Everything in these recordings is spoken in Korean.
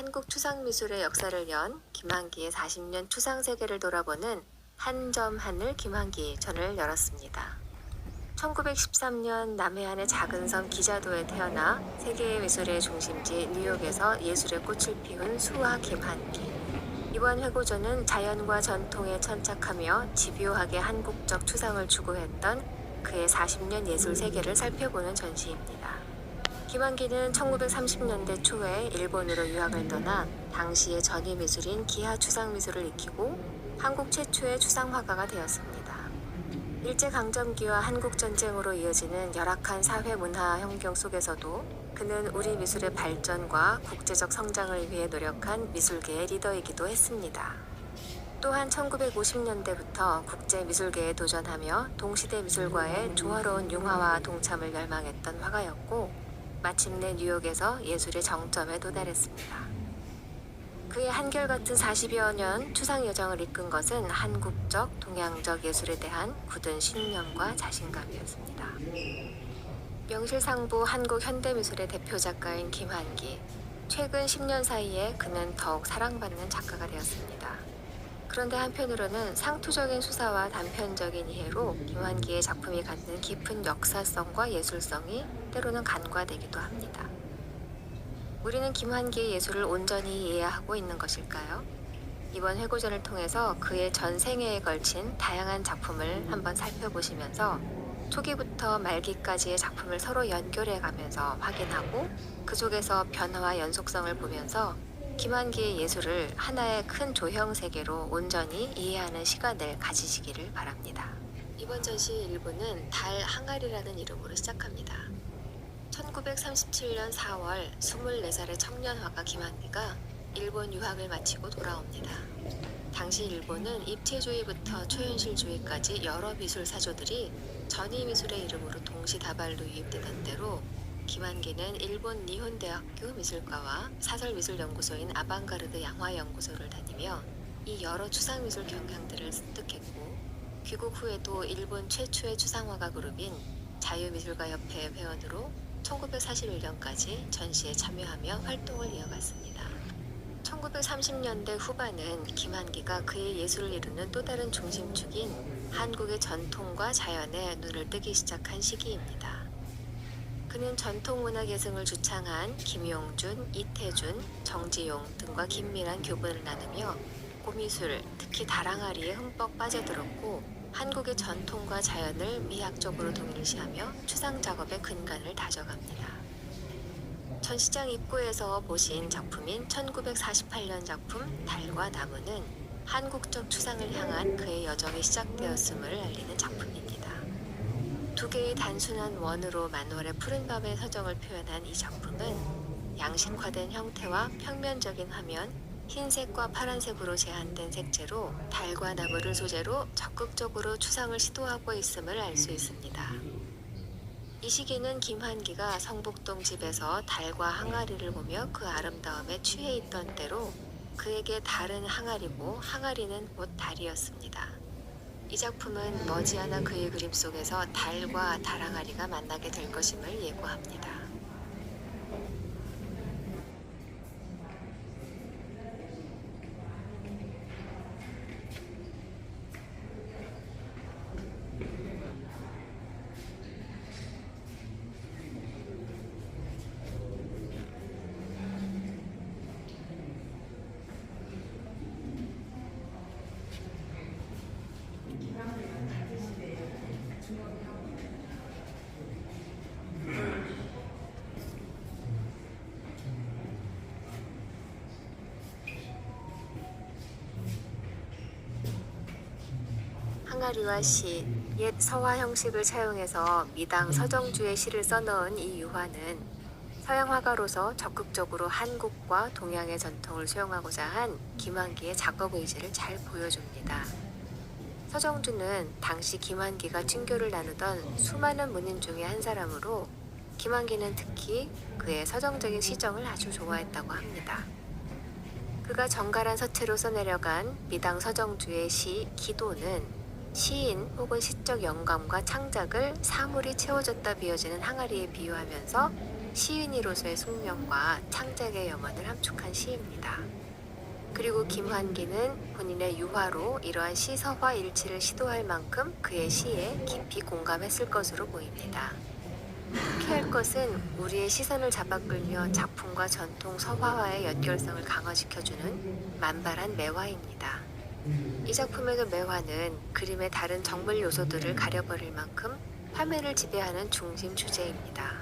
한국 추상미술의 역사를 연 김환기의 40년 추상세계를 돌아보는 한 점 하늘 김환기 전을 열었습니다. 1913년 남해안의 작은 섬 기자도에 태어나 세계의 미술의 중심지 뉴욕에서 예술의 꽃을 피운 수화 김환기. 이번 회고전은 자연과 전통에 천착하며 집요하게 한국적 추상을 추구했던 그의 40년 예술 세계를 살펴보는 전시입니다. 김환기는 1930년대 초에 일본으로 유학을 떠나 당시의 전위 미술인 기하 추상미술을 익히고 한국 최초의 추상화가가 되었습니다. 일제강점기와 한국전쟁으로 이어지는 열악한 사회 문화 환경 속에서도 그는 우리 미술의 발전과 국제적 성장을 위해 노력한 미술계의 리더이기도 했습니다. 또한 1950년대부터 국제미술계에 도전하며 동시대 미술과의 조화로운 융화와 동참을 열망했던 화가였고 마침내 뉴욕에서 예술의 정점에 도달했습니다. 그의 한결같은 40여 년 추상 여정을 이끈 것은 한국적, 동양적 예술에 대한 굳은 신념과 자신감이었습니다. 명실상부 한국 현대미술의 대표 작가인 김환기. 최근 10년 사이에 그는 더욱 사랑받는 작가가 되었습니다. 그런데 한편으로는 상투적인 수사와 단편적인 이해로 김환기의 작품이 갖는 깊은 역사성과 예술성이 때로는 간과되기도 합니다. 우리는 김환기의 예술을 온전히 이해하고 있는 것일까요? 이번 회고전을 통해서 그의 전생애에 걸친 다양한 작품을 한번 살펴보시면서 초기부터 말기까지의 작품을 서로 연결해가면서 확인하고 그 속에서 변화와 연속성을 보면서 김환기의 예술을 하나의 큰 조형 세계로 온전히 이해하는 시간을 가지시기를 바랍니다. 이번 전시의 일부는 달 항아리라는 이름으로 시작합니다. 1937년 4월 24살의 청년 화가 김환기가 일본 유학을 마치고 돌아옵니다. 당시 일본은 입체주의부터 초현실주의까지 여러 미술 사조들이 전위미술의 이름으로 동시다발로 유입되던 대로 김환기는 일본 니혼대학교 미술과와 사설미술연구소인 아방가르드 양화연구소를 다니며 이 여러 추상미술 경향들을 습득했고 귀국 후에도 일본 최초의 추상화가 그룹인 자유미술가협회 회원으로 1941년까지 전시에 참여하며 활동을 이어갔습니다. 1930년대 후반은 김환기가 그의 예술을 이루는 또 다른 중심축인 한국의 전통과 자연에 눈을 뜨기 시작한 시기입니다. 그는 전통문화 계승을 주창한 김용준, 이태준, 정지용 등과 긴밀한 교분을 나누며 고미술, 특히 다랑아리에 흠뻑 빠져들었고 한국의 전통과 자연을 미학적으로 동일시하며 추상 작업의 근간을 다져갑니다. 전시장 입구에서 보신 작품인 1948년 작품 달과 나무는 한국적 추상을 향한 그의 여정이 시작되었음을 알리는 작품입니다. 두 개의 단순한 원으로 만월의 푸른 밤의 서정을 표현한 이 작품은 양식화된 형태와 평면적인 화면, 흰색과 파란색으로 제한된 색채로 달과 나무를 소재로 적극적으로 추상을 시도하고 있음을 알 수 있습니다. 이 시기는 김환기가 성북동 집에서 달과 항아리를 보며 그 아름다움에 취해 있던 때로 그에게 달은 항아리고 항아리는 곧 달이었습니다. 이 작품은 머지않아 그의 그림 속에서 달과 달항아리가 만나게 될 것임을 예고합니다. 항아리와 시, 옛 서화 형식을 차용해서 미당 서정주의 시를 써넣은 이 유화는 서양 화가로서 적극적으로 한국과 동양의 전통을 수용하고자 한 김환기의 작업 의지를 잘 보여줍니다. 서정주는 당시 김환기가 친교를 나누던 수많은 문인 중에 한 사람으로 김환기는 특히 그의 서정적인 시정을 아주 좋아했다고 합니다. 그가 정갈한 서체로 써내려간 미당 서정주의 시 기도는 시인 혹은 시적 영감과 창작을 사물이 채워졌다 비어지는 항아리에 비유하면서 시인으로서의 숙명과 창작의 염원을 함축한 시입니다. 그리고 김환기는 본인의 유화로 이러한 시서화 일치를 시도할 만큼 그의 시에 깊이 공감했을 것으로 보입니다. 피할 것은 우리의 시선을 잡아끌며 작품과 전통 서화와의 연결성을 강화시켜주는 만발한 매화입니다. 이 작품에서 매화는 그림의 다른 정물 요소들을 가려버릴 만큼 화면을 지배하는 중심 주제입니다.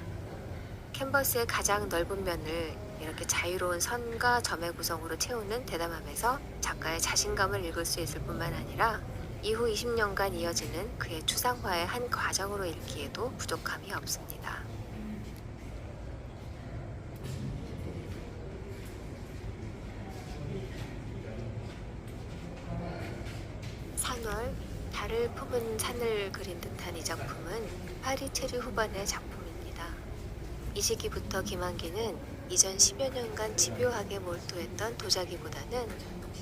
캔버스의 가장 넓은 면을 이렇게 자유로운 선과 점의 구성으로 채우는 대담함에서 작가의 자신감을 읽을 수 있을 뿐만 아니라 이후 20년간 이어지는 그의 추상화의 한 과정으로 읽기에도 부족함이 없습니다. 산월, 달을 품은 산을 그린 듯한 이 작품은 파리 체류 후반의 작품입니다. 이 시기부터 김환기는 이전 10여 년간 집요하게 몰두했던 도자기보다는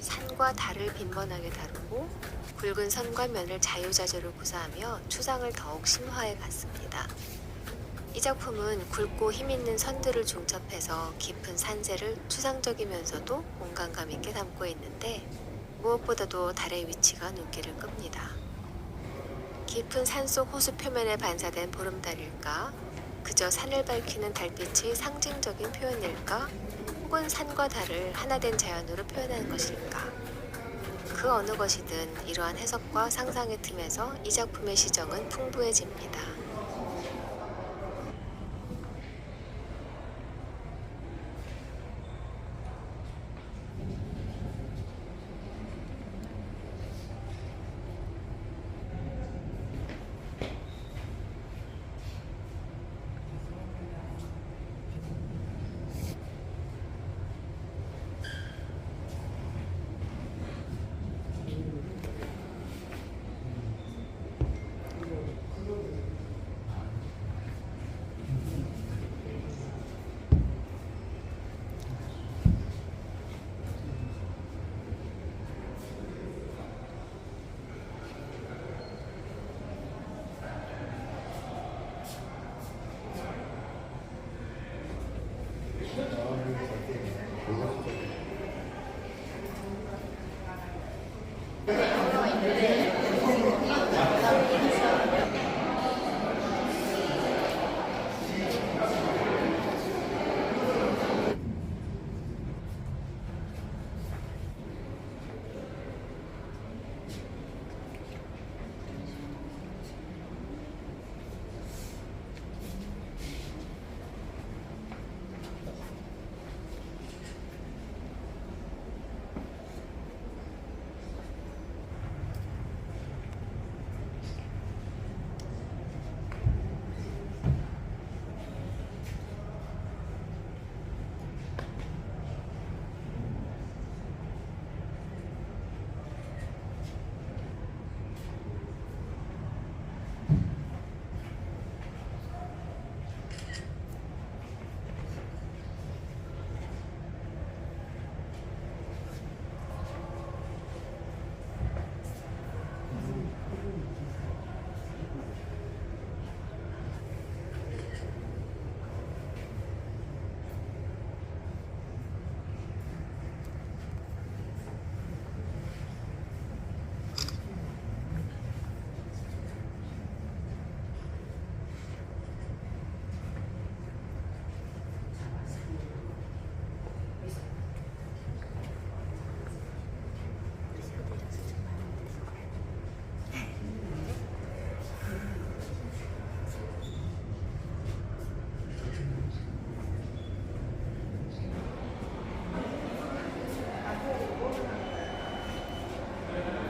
산과 달을 빈번하게 다루고 굵은 선과 면을 자유자재로 구사하며 추상을 더욱 심화해 갔습니다. 이 작품은 굵고 힘있는 선들을 중첩해서 깊은 산세를 추상적이면서도 공간감 있게 담고 있는데 무엇보다도 달의 위치가 눈길을 끕니다. 깊은 산속 호수 표면에 반사된 보름달일까? 그저 산을 밝히는 달빛의 상징적인 표현일까? 혹은 산과 달을 하나된 자연으로 표현한 것일까? 그 어느 것이든 이러한 해석과 상상의 틈에서 이 작품의 시정은 풍부해집니다.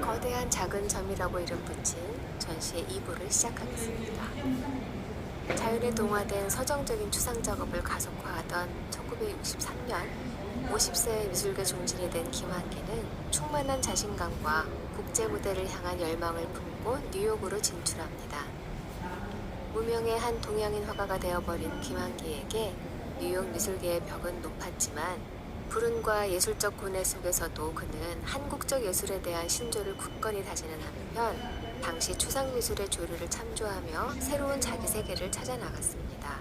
거대한 작은 점이라고 이름 붙인 전시의 2부를 시작하겠습니다. 자연에 동화된 서정적인 추상 작업을 가속화하던 1963년 50세의 미술계 종신이 된 김환기는 충만한 자신감과 국제 무대를 향한 열망을 품고 뉴욕으로 진출합니다. 무명의 한 동양인 화가가 되어버린 김환기에게 뉴욕 미술계의 벽은 높았지만 불운과 예술적 고뇌 속에서도 그는 한국적 예술에 대한 신조를 굳건히 다지는 한편 당시 추상미술의 조류를 참조하며 새로운 자기 세계를 찾아 나갔습니다.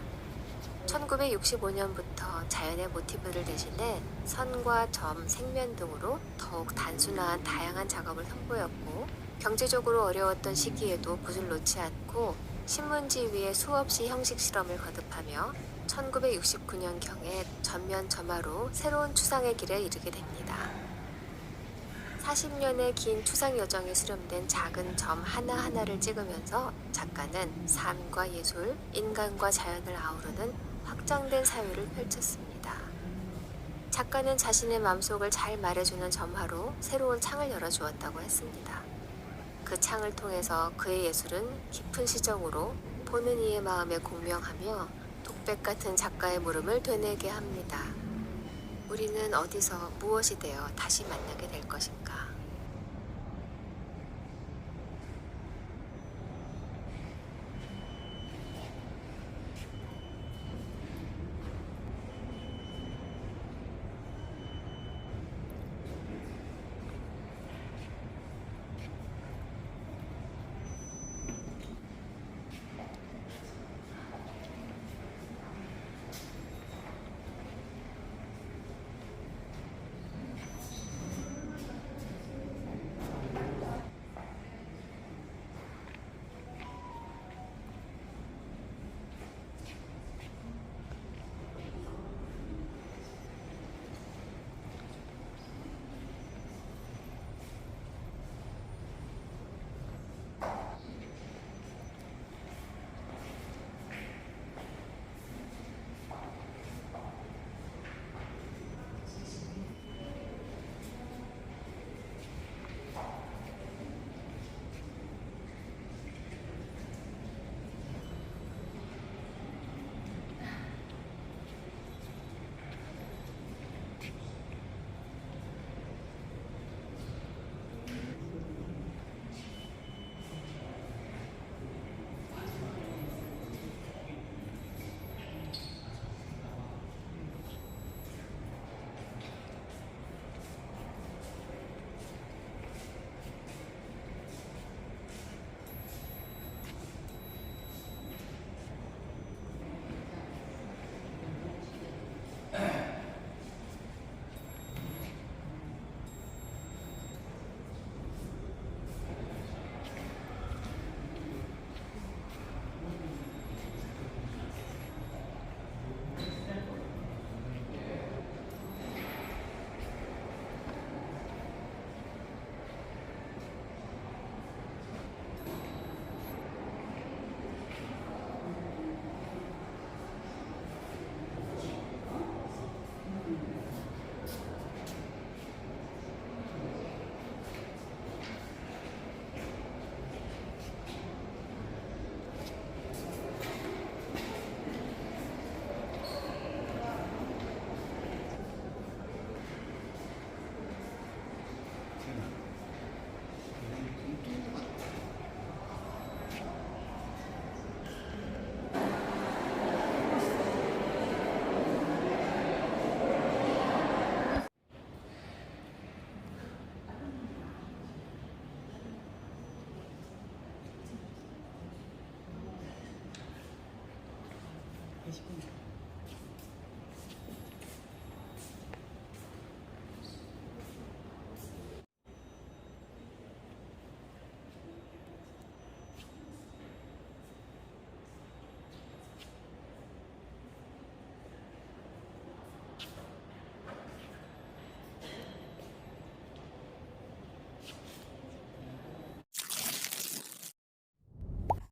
1965년부터 자연의 모티브를 대신해 선과 점, 색면 등으로 더욱 단순한 다양한 작업을 선보였고, 경제적으로 어려웠던 시기에도 붓을 놓지 않고 신문지 위에 수없이 형식 실험을 거듭하며 1969년경에 전면 점화로 새로운 추상의 길에 이르게 됩니다. 40년의 긴 추상 여정이 수렴된 작은 점 하나하나를 찍으면서 작가는 삶과 예술, 인간과 자연을 아우르는 확장된 사유를 펼쳤습니다. 작가는 자신의 마음속을 잘 말해주는 점화로 새로운 창을 열어주었다고 했습니다. 그 창을 통해서 그의 예술은 깊은 시정으로 보는 이의 마음에 공명하며 독백 같은 작가의 물음을 되뇌게 합니다. 우리는 어디서 무엇이 되어 다시 만나게 될 것인가?